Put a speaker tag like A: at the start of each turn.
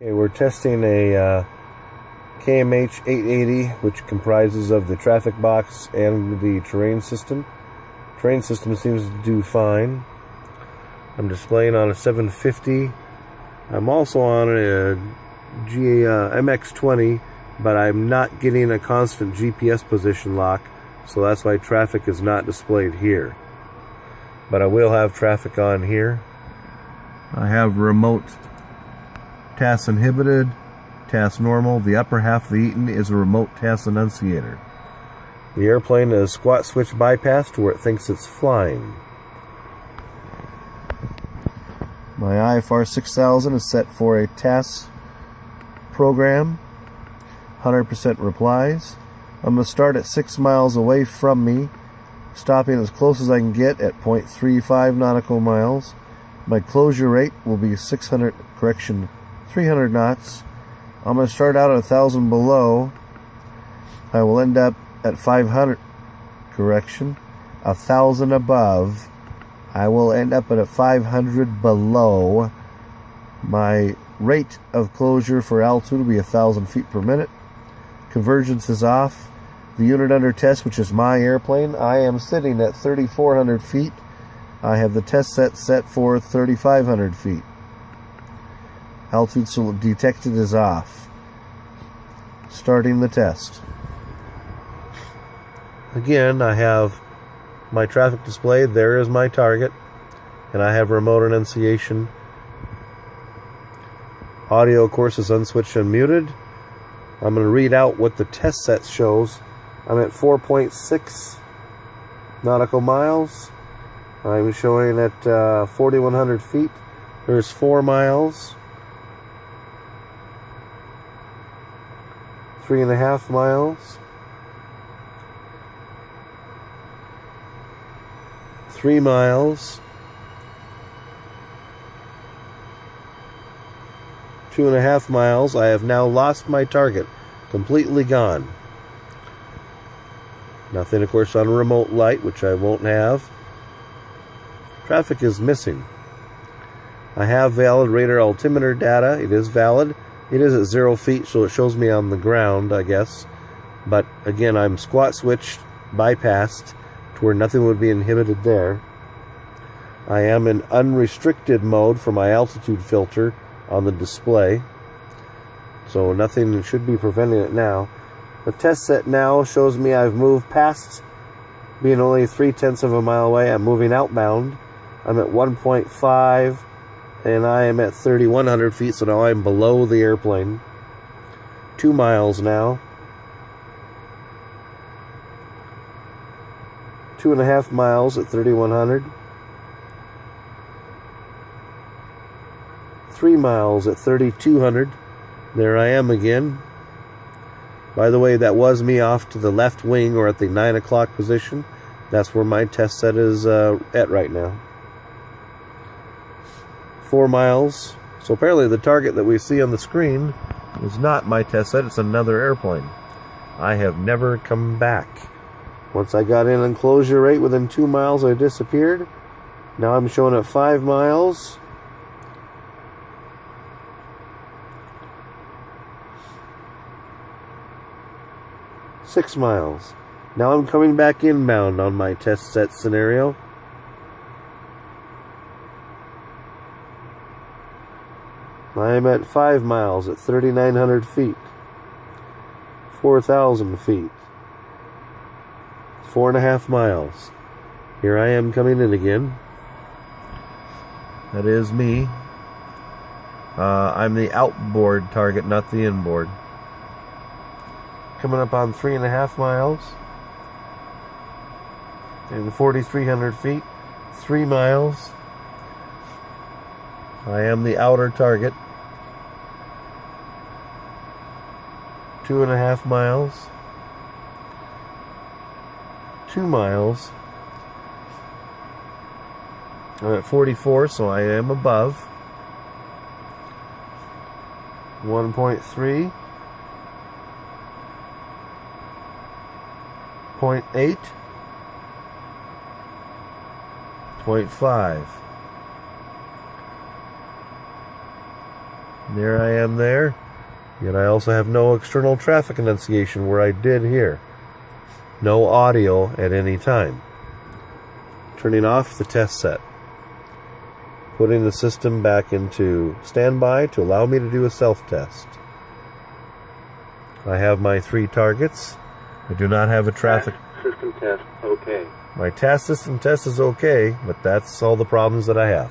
A: Okay, we're testing a KMH 880, which comprises of the traffic box and the terrain system. Terrain system seems to do fine. I'm displaying on a 750. I'm also on a MX20, but I'm not getting a constant GPS position lock, so that's why traffic is not displayed here. But I will have traffic on here. I have remote TAS inhibited, TAS normal. The upper half of the Eaton is a remote TAS annunciator. The airplane is squat switch bypassed to where it thinks it's flying. My IFR 6000 is set for a TAS program, 100% replies. I'm going to start at 6 miles away from me, stopping as close as I can get at 0.35 nautical miles. My closure rate will be 300 knots. I'm going to start out at 1,000 below. I will end up at 500, 1,000 above. I will end up at 500 below. My rate of closure for altitude will be 1,000 feet per minute. Convergence is off. The unit under test, which is my airplane, I am sitting at 3,400 feet. I have the test set for 3,500 feet. Altitude detected is off. Starting the test. Again, I have my traffic display. There is my target. And I have remote annunciation. Audio, of course, is unswitched and muted. I'm going to read out what the test set shows. I'm at 4.6 nautical miles. I'm showing at 4,100 feet. There's 4 miles. 3.5 miles. 3 miles. 2.5 miles. I have now lost my target. Completely gone. Nothing, of course, on a remote light, which I won't have. Traffic is missing. I have valid radar altimeter data. It is valid. It is at 0 feet, so it shows me on the ground, I guess. But again, I'm squat switched, bypassed, to where nothing would be inhibited there. I am in unrestricted mode for my altitude filter on the display, so nothing should be preventing it now. The test set now shows me I've moved past being only 0.3 of a mile away. I'm moving outbound. I'm at 1.5. And I am at 3,100 feet, so now I'm below the airplane. 2 miles now. 2.5 miles at 3,100. 3 miles at 3,200. There I am again. By the way, that was me off to the left wing, or at the 9 o'clock position. That's where my test set is at right now. 4 miles. So apparently the target that we see on the screen is not my test set, it's another airplane. I have never come back. Once I got in closure rate within 2 miles, I disappeared. Now I'm showing at 5 miles. Six miles. Now I'm coming back inbound on my test set scenario. I am at 5 miles at 3,900 feet. 4,000 feet. 4.5 miles. Here I am coming in again. That is me. I'm the outboard target, not the inboard. Coming up on 3.5 miles. And 4,300 feet. 3 miles. I am the outer target. 2.5 miles. 2 miles. I'm at 44, so I am above. 1.3. 0.8. 0.5. There I am there. Yet I also have no external traffic annunciation where I did here. No audio at any time. Turning off the test set. Putting the system back into standby to allow me to do a self-test. I have my 3 targets. I do not have a traffic...
B: System test, okay.
A: My task system test is okay, but that's all the problems that I have.